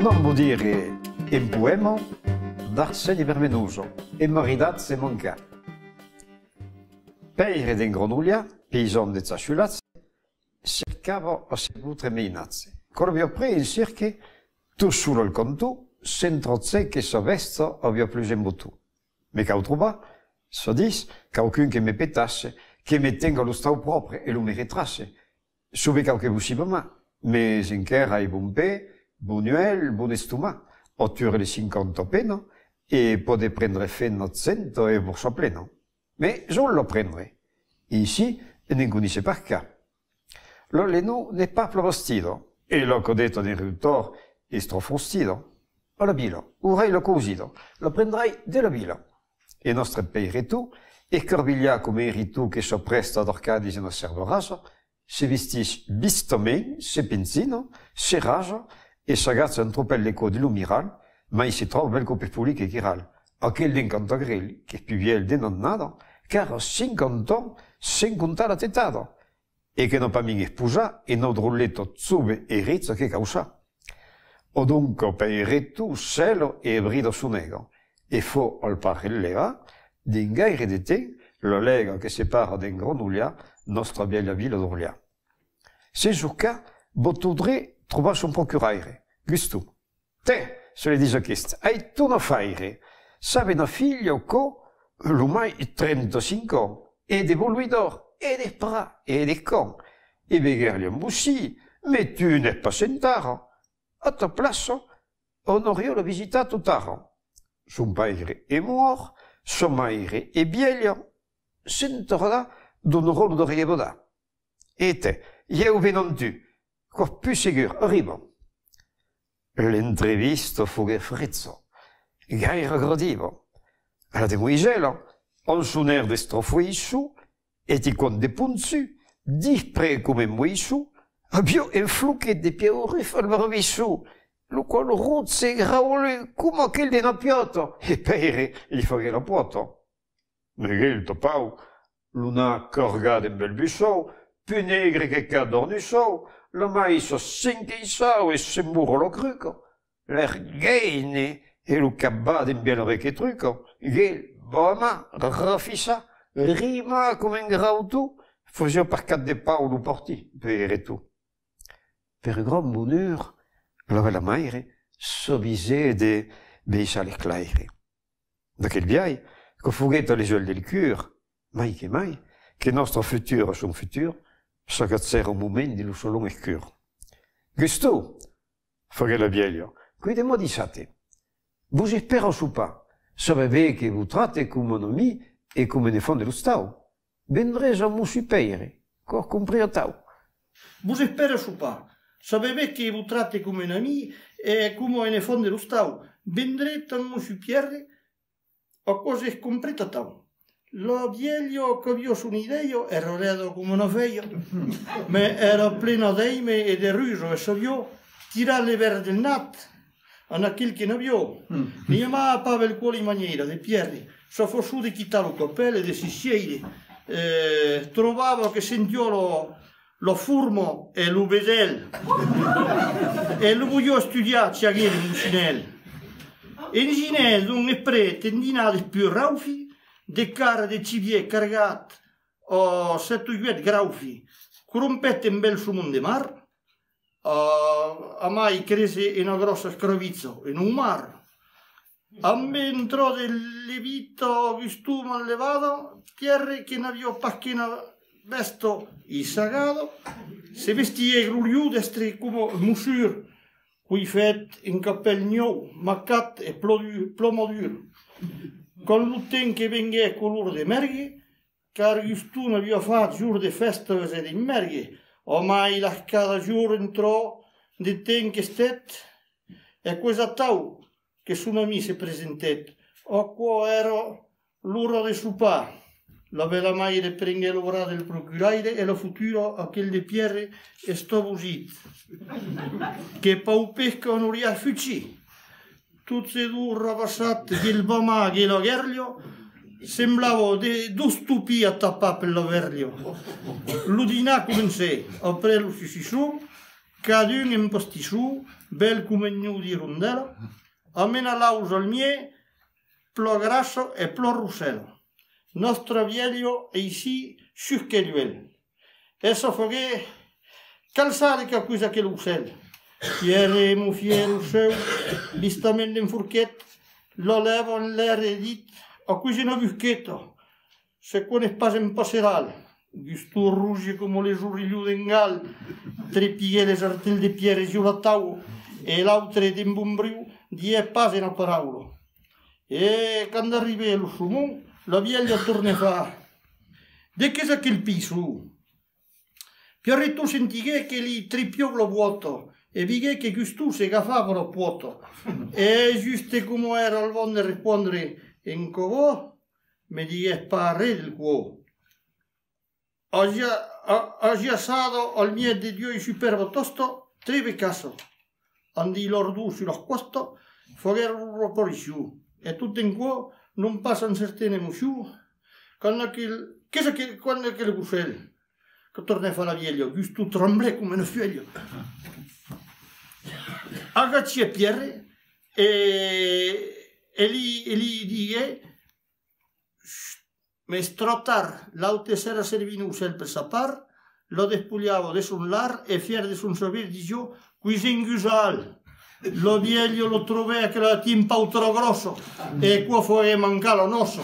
non vuol dire in poema d'Arseni Vermenuso e maridazze manca. Peire d'Engronuglia, paysan de Zasciulazze, cercava a sebutre meinazze. Corvio pre in cirche, tu solo il contu, sentrozze che sa vesta avia plus in botu. Me cau troba, sa dis, qualcun che me petasse, che me tenga lo stau propre e lo me retrasse. Sube qualche possiblement, mais encara e bon pe, bonuel, bon estoma, otture le 50 appena, e pode prendere fenno 100 e borsa plena. Mais je lo prendrai. Ici, ne conosce par cas. L'oleno n'est pas plavastito, e l'ho detto nel riduttor e strofostido. Alla bila, urai lo cosido, lo prendrai della bila. E nostre peiretu, e corviglia come eritu che so presta ad Arcadis e non serve rasa, se vestis bistamen, se penzino, se raja, e s'agazza un tropel l'eco di lumiral, ma si trova bel cope public chiral. Aquel d'incanta grill, che più viel de non nada, car a 50 ans, sen contar la tetada. E che non pa mi spusa, e no drulletto zube e rizzo che causa. O dunque peiretu, selo e brido su nego, e fo al parelleva, d'ingaire de te, la lega che separa d'Engronuglia, nostra bella villa d'Orlia. Se giuca, bottudre trova son procuraire, Gusto. Te, se le dice chest, hai tu no faire, sabe na figlio co, l'umai 35 ans, e de voluidor, e de bras, e de con, e begerli un bussi, mais tu n'es pas sentara. A ta place, onorio la visita tutara. Son père est mort, son mère est vieille, sentorda d'un rôle de rieboda. E te, eu venantu, quor più sigur, arriva. L'entrevista fu che frizzo, gaire gradivo. La de muigela, on suner de strofuissu, e ti con de punzu, dispre come muissu, abio un fluchet de piaurif al barvissu, lo qual rozze graule come aquel de napiato, e peire gli fa che la puoto. Miguel topau, l'una corga de bel bussau, più negre che cadornusau, la maïs s'inchiissau e se muro lo cruco, l'ergaine e lo cabba de bel orecchie truco, gel, boma, rafissa, rima come un grautu, fusio per cat de pau lo porti, peire tu. Per grand bonheur, la la maire s'obisait de beisa les claire. Da quel viai, che fuguetta les yeux del cur, mai, che nostro futur son futur, s'agazzera un moment di lo solon e cur. Gusto, faghe la vieille, qui de mo disate. Vous espero su pas, saveve che vous tratte come un ami e come ne fonde lo stau. Vendrez a mu supere, cor compris a tau. Vous espero su pas, saveve che vous tratte come un ami e come ne fonde lo stau. Vendrete a mu supere, a cose comprete a tau. Lo vieglio che io sono ideo era redo come una feia, ma era pleno d'eime e di ruso e savio tirare verde del nat a aquel che ne vio. Mi chiamava Pavel cuore in maniera di Pierri, so fossu di chitarro capelle di sicili, trovavo che sentiò lo furmo e lo vedel e lo voglio studiare a in Ginel. E in Ginel non è prete, indinati più raufi, de cara de civier cargat o 7-8 graufi, crompette in bel sumon de mar, a mai crese in una grossa scrovizzo in un mar. A me entrò del levito vistumo allevato, Pierre che ne aveva pacchina vesto il sagado, se vestia grugliù destre come musur, cui fet in cappel maccat e plomo dur. Con l'uten che venga color de merghe, car giusto ne aveva fatto giur de festa e di merghe, ormai la cada giur entrò di ten che stet, e questa tau che sono amici si presentet, o qua ero l'ora de supa, la bella maire prende l'ora del procuraire e lo futuro a quel de Pierre e sto busit, che pau pesca non ria fuci. Tutte e due ravassate, il bama e lo gerlio, sembrava due stupi a tappare per lo verlio. L'udina cominciò a prendere si su, cadun in postissù, bel come gnu di rondella, almeno l'auso al mie, plo grasso e plo russello. Nostro vieglio è ici sur che duel. E soffoghe calzare che accusa che l'ussel. Pierre mu fiero seu, vistamente in furchette, lo levo in l'air e dit, accusi no bucchetto. Se connais pas un passeral, gusto rouge comme les ourillous d'Engal, trépied les artels de pierre sur la tau, et l'autre d'un bombriu, die pas una paraula. E quando arrivé lo sumon, la vieille torne fa, de che sa che il piso? Piarretto sentighe che li tripiò lo vuoto, e vighe che gusto se gaffava lo vuoto. E giusto come era il vonne rispondere in covò, mi dice pare del cuore. Oggi assato al mio di Dio il superbo tosto, tre caso. Andi l'ordu sulla costa, fogher un roporiciu. E tutto in cuore non passa un certo emozione. Quando che le guscelle, che torna a fare la vieglio, giusto tremblé come un figlio. Agacci e Pierre, e lì dice, me strottar l'aute sera servinus el per sapar, lo despugliavo de son lar e fier de son saber di giù, cuisin gusal. Lo vieglio lo trovè che la timpa utro grosso e qua fu mancalo nosso.